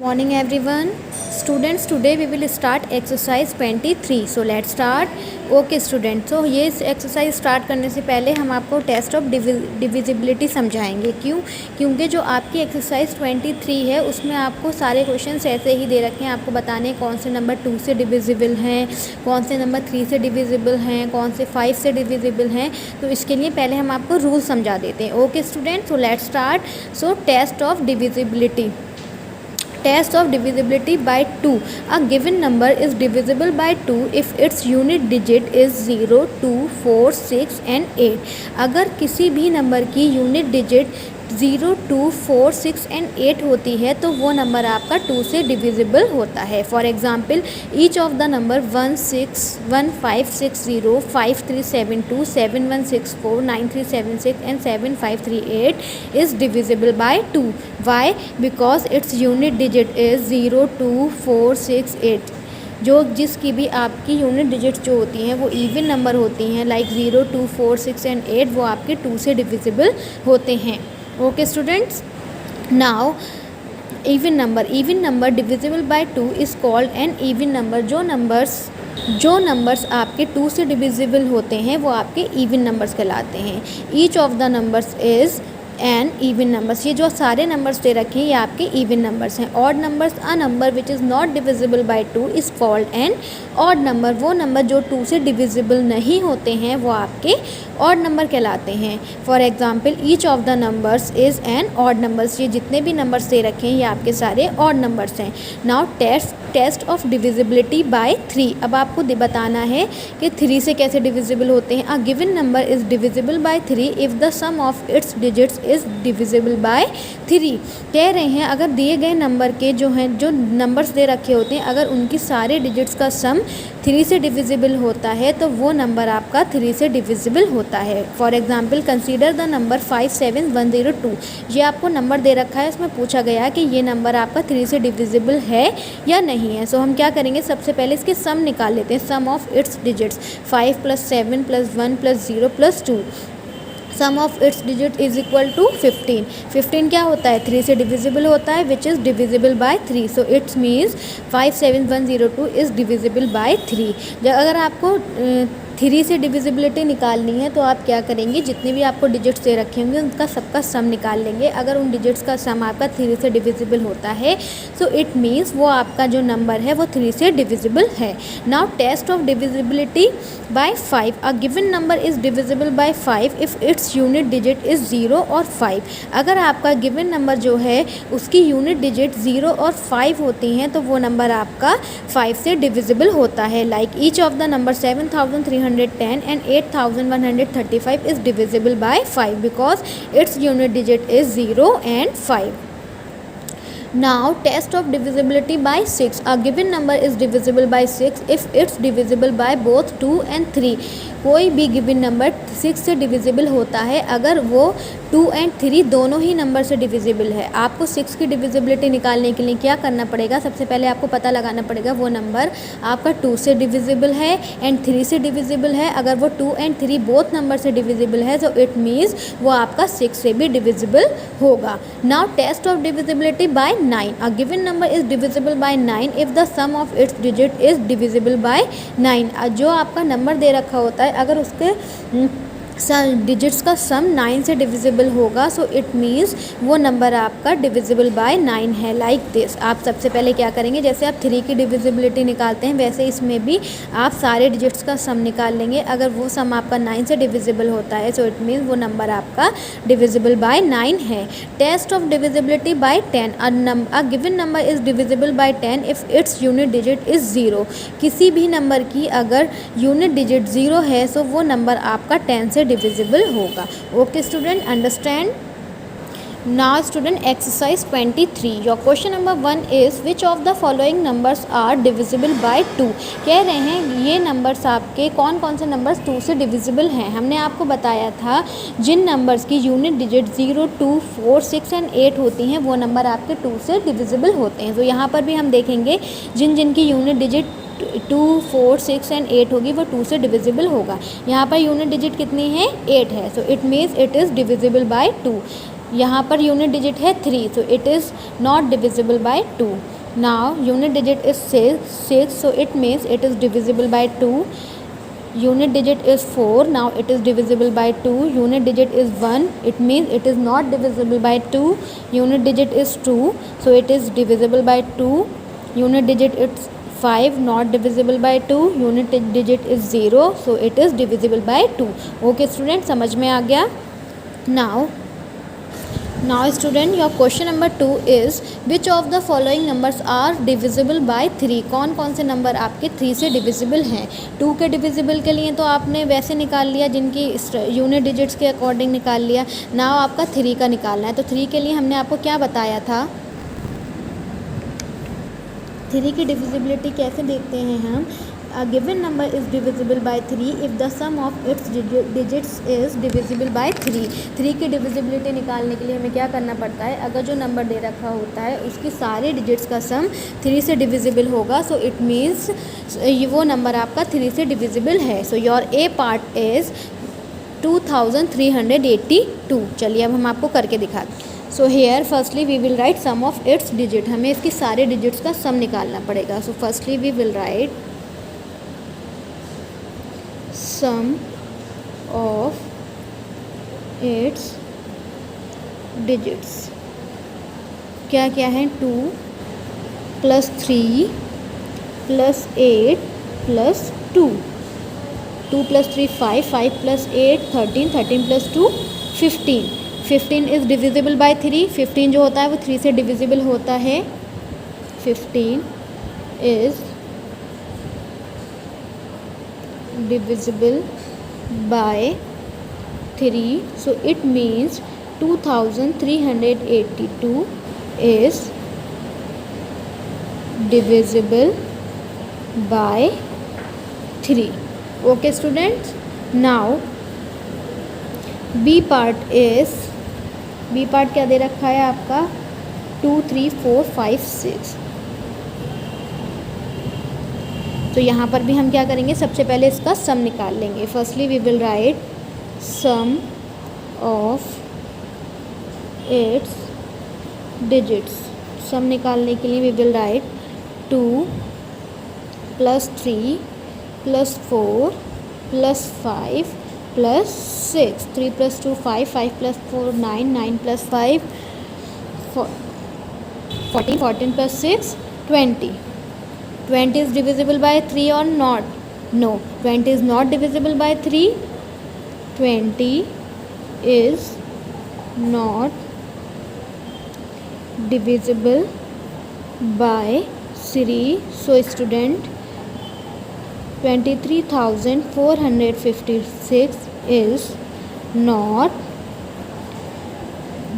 Morning everyone. Students, today we will start exercise 23. So let's start. Okay students, so ये exercise start करने से पहले हम आपको टेस्ट ऑफ डिविजिबिलिटी समझाएंगे। क्योंकि जो आपकी एक्सरसाइज 23 है उसमें आपको सारे क्वेश्चंस ऐसे ही दे रखे हैं। आपको बताने कौन से नंबर 2 से डिविजिबल हैं, कौन से नंबर 3 से डिविजिबल हैं, कौन से 5 से डिविजिबल हैं। तो इसके लिए पहले हम आपको रूल समझा देते हैं। Okay student, so let's start. So test of divisibility. Test of divisibility by 2. A given number is divisible by 2 if its unit digit is 0, 2, 4, 6 and 8. अगर किसी भी नंबर की यूनिट डिजिट 0, 2, 4, 6 एंड 8 होती है तो वो नंबर आपका 2 से डिविजिबल होता है। For example, each of the number 1560, 5372, 7164, 9376 and 7538 is divisible by 2. Why? Because its unit digit is 0, 2, 4, 6, 8. जो जिसकी भी आपकी यूनिट डिजिट्स जो होती हैं वो इवन नंबर होती हैं, लाइक 0, 2, 4, 6 एंड 8, वो आपके 2 से डिविजिबल होते हैं। Okay students, now even number divisible by 2 is called an even number. जो नंबर्स आपके 2 से डिविजिबल होते हैं वो आपके इवन नंबर्स कहलाते हैं. Each of the numbers is an even numbers. ये जो सारे नंबर्स दे रखे हैं ये आपके इवन नंबर्स हैं. Odd numbers, a number which is not divisible by 2 is called an odd number. वो नंबर जो 2 से डिविजिबल नहीं होते हैं वो आपके ऑड नंबर कहलाते हैं. For example, each of the numbers is an odd numbers. ये जितने भी नंबर्स दे रखे हैं ये आपके सारे ऑड नंबर्स हैं. Now test of divisibility by 3. अब आपको बताना है कि 3 से कैसे डिविजिबल होते हैं. A given number is divisible by 3 if the sum of its digits is divisible by 3. कह रहे हैं अगर दिए गए नंबर के जो नंबर्स दे रखे होते हैं अगर उनकी सारे डिजिट्स का सम 3 से डिविजिबल होता है तो वो नंबर आपका 3 से डिविजिबल होता है. For example, consider the number 57102. ये आपको नंबर दे रखा है, इसमें पूछा गया कि ये नंबर आपका 3 से डिविजिबल है या नहीं है. सो हम क्या करेंगे, सबसे पहले इसके सम निकाल लेते हैं. Sum of its digits 5 + 7 + 1 + 0 + 2. Sum of its digit is equal to 15. 15 क्या होता है, 3 से डिविजिबल होता है, which is divisible by 3. So it's means 57102 is divisible by 3. अगर आपको 3 से डिविजिबिलिटी निकालनी है तो आप क्या करेंगे, जितने भी आपको डिजिट्स दे रखे होंगे उनका सबका सम निकाल लेंगे. अगर उन डिजिट्स का सम आपका 3 से डिविजिबल होता है सो इट मीन्स वो आपका जो नंबर है वो 3 से डिविजिबल है. Now test of divisibility by 5. A given number is divisible by 5 if its unit digit is 0 और 5. अगर आपका गिवन नंबर जो है उसकी यूनिट डिजिट 0 और 5 होती हैं तो वो नंबर आपका 5 से डिविजिबल होता है. Like each of the number 7310 and 8135 is divisible by 5 because its unit digit is 0 and 5. Now test of divisibility by 6. A given number is divisible by 6 if it's divisible by both 2 and 3. कोई भी given number 6 से divisible होता है अगर वो 2 and 3 दोनों ही number से divisible है. आपको 6 की डिविजिबिलिटी निकालने के लिए क्या करना पड़ेगा, सबसे पहले आपको पता लगाना पड़ेगा वो नंबर आपका 2 से डिविजिबल है एंड 3 से डिविजिबल है. अगर वो 2 and 3 बोथ नंबर से डिविजिबल है तो इट मीन्स वो आपका 6 से भी डिविजिबल होगा. Now test of divisibility by 9. A given number is divisible by 9 if the sum of its digit is divisible by 9. जो आपका नंबर दे रखा होता है अगर उसके डिजिट्स का सम 9 से डिविजिबल होगा सो इट मीन्स वो नंबर आपका डिविजिबल बाय 9 है. लाइक दिस, आप सबसे पहले क्या करेंगे, जैसे आप 3 की डिविजिबिलिटी निकालते हैं वैसे इसमें भी आप सारे डिजिट्स का सम निकाल लेंगे. अगर वो सम आपका 9 से डिविजिबल होता है सो इट मीन्स वो नंबर आपका डिविजिबल बाय 9 है. Test of divisibility by 10. A given number is divisible by 10 if its unit digit is 0. किसी भी नंबर की अगर यूनिट डिजिट 0 है सो वो नंबर आपका 10 से डिविजिबल होगा. Okay student, understand. Now student, exercise 23. Your question number 1 is which of the following numbers are divisible by 2. कह रहे हैं ये नंबर्स आपके कौन कौन से नंबर्स 2 से डिविजिबल हैं. हमने आपको बताया था जिन नंबर्स की यूनिट डिजिट 0, 2, 4, 6 एंड 8 होती हैं वो नंबर आपके 2 से डिविजिबल होते हैं. तो यहाँ पर भी हम देखेंगे जिन की यूनिट डिजिट 2, 4, 6 एंड 8 होगी वो 2 से डिविजिबल होगा. यहाँ पर यूनिट डिजिट कितनी है, 8 है. So it means it is divisible by 2. यहाँ पर यूनिट डिजिट है 3, so it is not divisible by 2. Now unit digit is 6, so it means it is divisible by 2. Unit digit is 4, now it is divisible by 2. Unit digit is 1, it means it is not divisible by 2. Unit digit is 2, so it is divisible by 2. Unit digit is 5, not divisible by 2. Unit digit is 0, so it is divisible by 2. Okay student, समझ में आ गया? Now student, your question number 2 is which of the following numbers are divisible by 3? कौन कौन से number आपके 3 से divisible हैं? 2 के डिविजिबल के लिए तो आपने वैसे निकाल लिया, जिनकी यूनिट डिजिट्स के अकॉर्डिंग निकाल लिया. नाउ आपका 3 का निकालना है. तो 3 के लिए हमने आपको क्या बताया था? 3 की डिविजिबिलिटी कैसे देखते हैं हम? A given number is divisible by 3 if the sum of its digits is divisible by 3. 3 की डिविजिबिलिटी निकालने के लिए हमें क्या करना पड़ता है? अगर जो नंबर दे रखा होता है उसकी सारे डिजिट्स का सम 3 से डिविजिबल होगा, सो इट मीन्स वो नंबर आपका 3 से डिविजिबल है. So your A part is 2382. चलिए अब हम आपको करके दिखाते हैं. So here firstly we will write sum of its digit. हमें इसकी सारे डिजिट्स का सम निकालना पड़ेगा. So firstly we will write sum of its digits. क्या क्या है? 2 + 3 + 8 + 2. 2 + 3 5, 5 + 8 13, 13 + 2 15. 15 इज़ डिविजिबल बाय 3. 15 जो होता है वो 3 से डिविजिबल होता है. 15 is divisible by 3, so it means 2382 is divisible by 3. Okay students, now B part क्या दे रखा है आपका? 2 3 4 5 6. तो यहाँ पर भी हम क्या करेंगे? सबसे पहले इसका सम निकाल लेंगे. Firstly we will write sum of its digits. Sum निकालने के लिए we will write 2 + 3 + 4 + 5 + 6. 3 + 2 5, 5 + 4 9, 9 + 5 14, 14 + 6 20. 20 is divisible by 3 or not? No, 20 is not divisible by 3. 20 is not divisible by 3. So student, 23,456 is not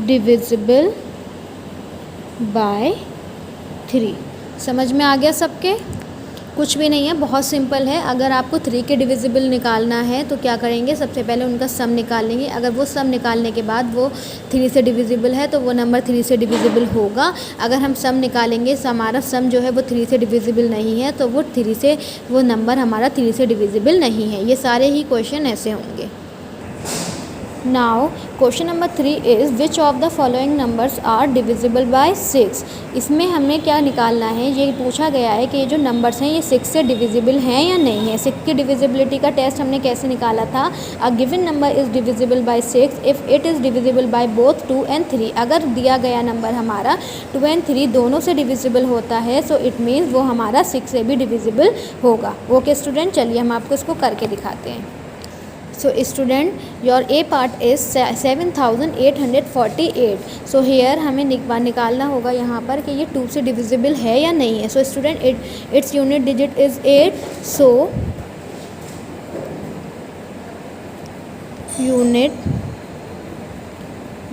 divisible by 3. समझ में आ गया सबके? कुछ भी नहीं है, बहुत सिंपल है. अगर आपको 3 के डिविजिबल निकालना है तो क्या करेंगे? सबसे पहले उनका सम निकाल लेंगे. अगर वो सम निकालने के बाद वो 3 से डिविजिबल है तो वो नंबर 3 से डिविजिबल होगा. अगर हम सम निकालेंगे, हमारा सम जो है वो 3 से डिविजिबल नहीं है, तो वो नंबर हमारा 3 से डिविजिबल नहीं है. ये सारे ही क्वेश्चन ऐसे होंगे. Now question number 3 is which of the following numbers are divisible by 6. इसमें हमें क्या निकालना है? ये पूछा गया है कि ये जो नंबर्स हैं ये 6 से डिविजिबल हैं या नहीं है. 6 की डिविजिबिलिटी का टेस्ट हमने कैसे निकाला था? अ given number is divisible by 6 if it is divisible by both 2 and 3. अगर दिया गया नंबर हमारा 2 and 3 दोनों से डिविजिबल होता है, सो इट मीन्स वो हमारा 6 से भी डिविजिबल होगा. ओके स्टूडेंट, चलिए हम आपको इसको करके दिखाते हैं. So student, your A part is 7848. So here हमें निकालना होगा यहाँ पर कि ये 2 से डिविजिबल है या नहीं है. So student, its unit digit is 8. So unit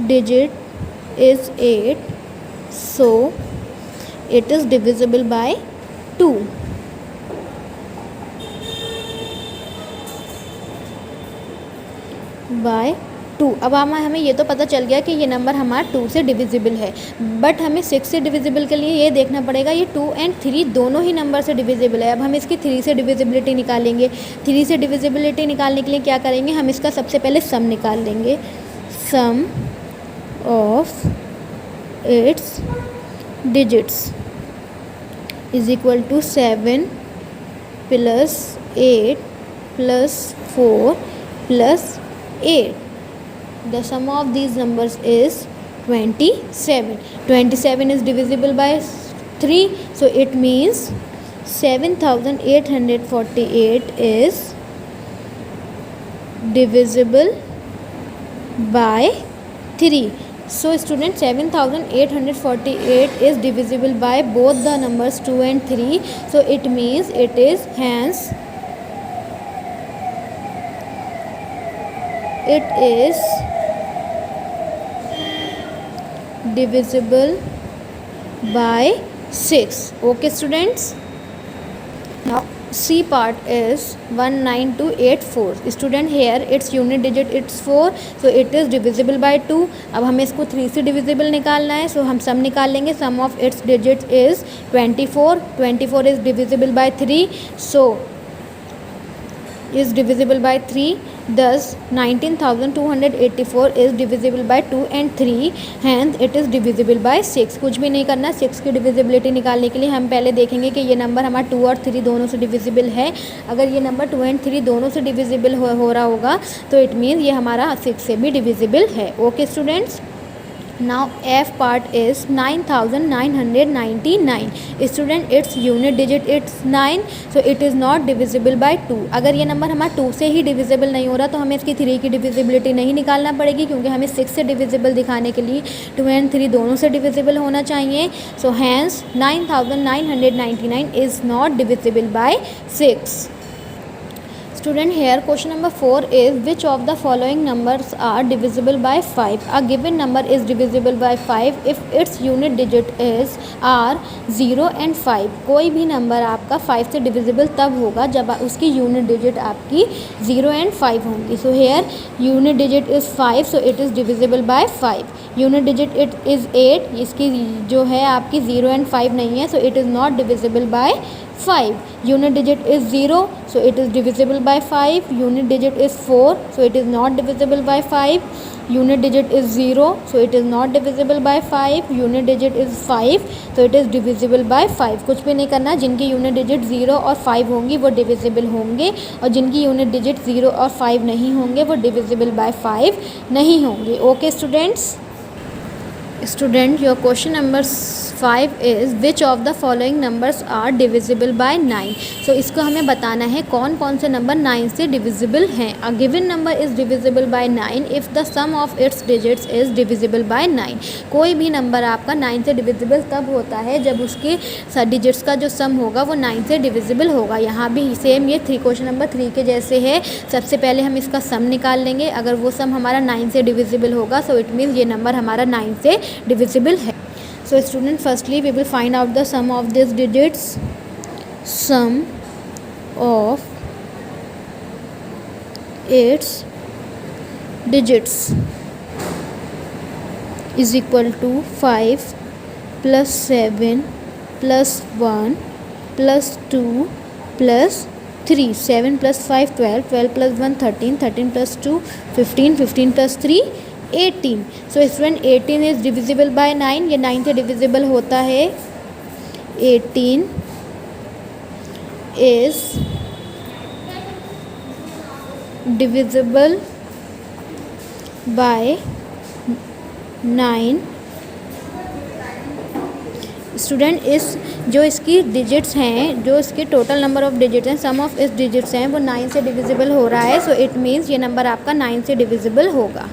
digit is 8. So it is divisible by 2. Bye 2. अब हमें ये तो पता चल गया कि ये नंबर हमारा 2 से डिविजिबल है, बट हमें 6 से डिविजिबल के लिए ये देखना पड़ेगा ये 2 and 3 दोनों ही नंबर से डिविजिबल है. अब हम इसकी 3 से डिविजिबिलिटी निकालेंगे. 3 से डिविजिबिलिटी निकालने के लिए क्या करेंगे? हम इसका सबसे पहले सम निकाल लेंगे. सम of its digits is equal to 7 plus 8 plus 4 plus 8. The sum of these numbers is 27. 27 is divisible by 3, so it means 7848 is divisible by 3. So student, 7848 is divisible by both the numbers 2 and 3, so it means it is hence it is divisible by 6. Okay students, now C part is 19284. Student, here its unit digit it's 4, so it is divisible by 2. अब हमें इसको 3 से divisible निकालना है, so हम sum निकाल लेंगे. Sum of its digits is 24. 24 is divisible by 3, so is divisible by 3. Thus 19284 is divisible by 2 and 3, hence it is divisible by 6. कुछ भी नहीं करना. 6 की डिविजिबिलिटी निकालने के लिए हम पहले देखेंगे कि ये नंबर हमारा 2 और 3 दोनों से डिविजिबल है. अगर ये नंबर 2 एंड 3 दोनों से डिविजिबल हो रहा होगा तो इट मीन्स ये हमारा 6 से भी डिविजिबल है. Okay students, now F part is 9999. Student, its unit digit it's 9, so it is not divisible by 2. अगर ये नंबर हमारा 2 से ही डिविजिबल नहीं हो रहा तो हमें इसकी 3 की डिविजिबिलिटी नहीं निकालना पड़ेगी, क्योंकि हमें 6 से डिविजिबल दिखाने के लिए 2 एंड 3 दोनों से डिविजिबल होना चाहिए. So hence 9999 is not divisible by 6. Student, here question number 4 is which of the following numbers are divisible by 5? A given number is divisible by 5 if its unit digit is are 0 and 5. कोई भी number आपका 5 से divisible तब होगा जब उसकी unit digit आपकी 0 and 5 होंगी. So here unit digit is 5, so it is divisible by 5. Unit digit it is 8, इसकी जो है आपकी 0 and 5 नहीं है, so it is not divisible by 5. Unit digit is 0, so it is divisible by 5. Unit digit is 4, so it is not divisible by 5. Unit digit is 0, so it is not divisible by 5. Unit digit is 5, so it is divisible by 5. कुछ भी नहीं करना. जिनकी unit digit 0 और 5 होंगी वो divisible होंगे, और जिनकी यूनिट डिजिट 0 और 5 नहीं होंगे वो डिविजिबल बाय 5 नहीं होंगे. Okay students. Student, your question number 5 is which of the following numbers are divisible by 9. So इसको हमें बताना है कौन कौन से नंबर 9 से डिविजिबल हैं. A given number is divisible by 9 if the sum of its digits is divisible by 9. कोई भी नंबर आपका 9 से डिविजिबल तब होता है जब उसके डिजिट्स का जो सम होगा वो 9 से डिविजिबल होगा. यहाँ भी सेम ये क्वेश्चन नंबर 3 के जैसे है. सबसे पहले हम इसका सम निकाल लेंगे. अगर वो सम हमारा 9 से डिविजिबल होगा सो इट मीन्स ये नंबर हमारा 9 से divisible है. So student, firstly we will find out the sum of these digits. Sum of its digits is equal to 5 plus 7 plus 1 plus 2 plus 3. 7 plus 5 12, 12 plus 1 13, 13 plus 2 15, 15 plus 3 18. So student 18 is divisible by 9. ये 9 से divisible होता है. 18 is divisible by 9. Student, इस जो इसकी digits हैं, जो इसके टोटल नंबर ऑफ डिजिट्स हैं, सम ऑफ इस डिजिट्स हैं वो 9 से डिविजिबल हो रहा है. सो इट मीन्स ये नंबर आपका 9 से डिविजिबल होगा.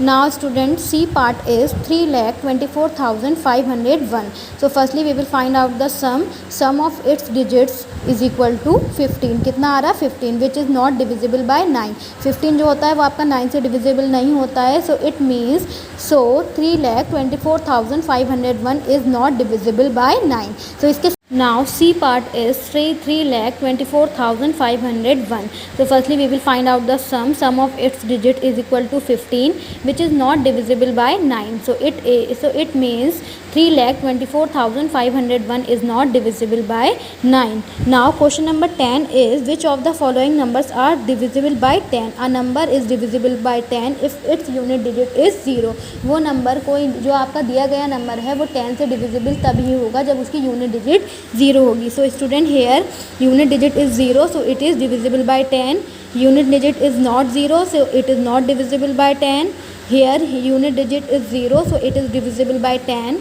Now student, C part is 3,24,501. So firstly we will find out the sum of its digits is equal to 15. कितना आ रहा है 15, which is not divisible by 9. 15 जो होता है वो आपका 9 से डिविजिबल नहीं होता है. So it means 3,24,501 is not divisible by 9. So इसके now C part is 3,24,501. So firstly we will find out the sum of its digit is equal to 15, which is not divisible by 9. So it means 3,24,501 is not divisible by 9. Now question number 10 is, which of the following numbers are divisible by 10? A number is divisible by 10 if its unit digit is 0. वो number कोई जो आपका दिया गया number है वो 10 से divisible तभी होगा जब उसकी यूनिट डिजिट 0 होगी. So student, here unit digit is 0, so it is divisible by 10. Unit digit is not 0, so it is not divisible by 10. Here unit digit is 0, so it is divisible by 10.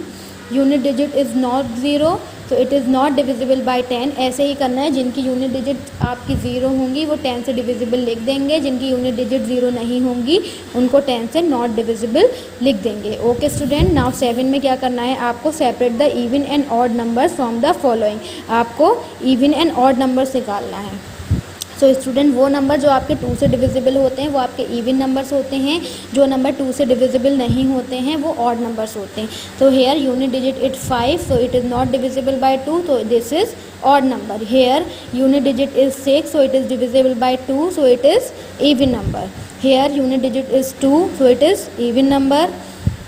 Unit digit is not 0, so it is not divisible by 10. ऐसे ही करना है. जिनकी unit digit आपकी 0 होंगी वो 10 से divisible लिख देंगे. जिनकी यूनिट डिजिट 0 नहीं होंगी उनको 10 से नॉट डिविजिबल लिख देंगे. ओके स्टूडेंट, नाउ 7 में क्या करना है आपको? Separate the even and odd numbers from the following. आपको इवन एंड ऑड नंबर्स निकालना है. सो स्टूडेंट, वो नंबर जो आपके 2 से डिविजिबल होते हैं वो आपके इवन नंबर्स होते हैं. जो नंबर 2 से डिविजिबल नहीं होते हैं वो ऑड नंबर्स होते हैं. तो here unit digit it 5, so it is not divisible by 2, तो this is odd number. Here unit digit is 6, so it is divisible by 2, so it is even number. Here unit digit is 2, so it is even number.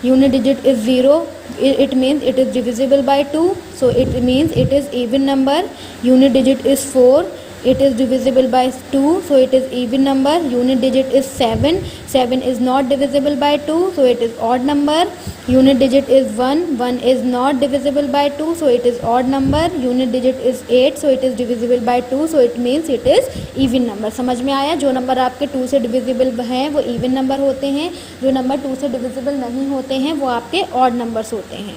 Unit digit is 0, it means it is divisible by 2, so it means it is even number. Unit digit is 4, it is divisible by 2, so it is even number. Unit digit is 7, 7 is not divisible by 2, so it is odd number. Unit digit is 1, 1 is not divisible by 2, so it is odd number. Unit digit is 8, so it is divisible by 2, so it means it is even number. समझ में आया? जो number आपके 2 से divisible हैं वो even number होते हैं. जो नंबर 2 से डिविजिबल नहीं होते हैं वो आपके odd numbers होते हैं.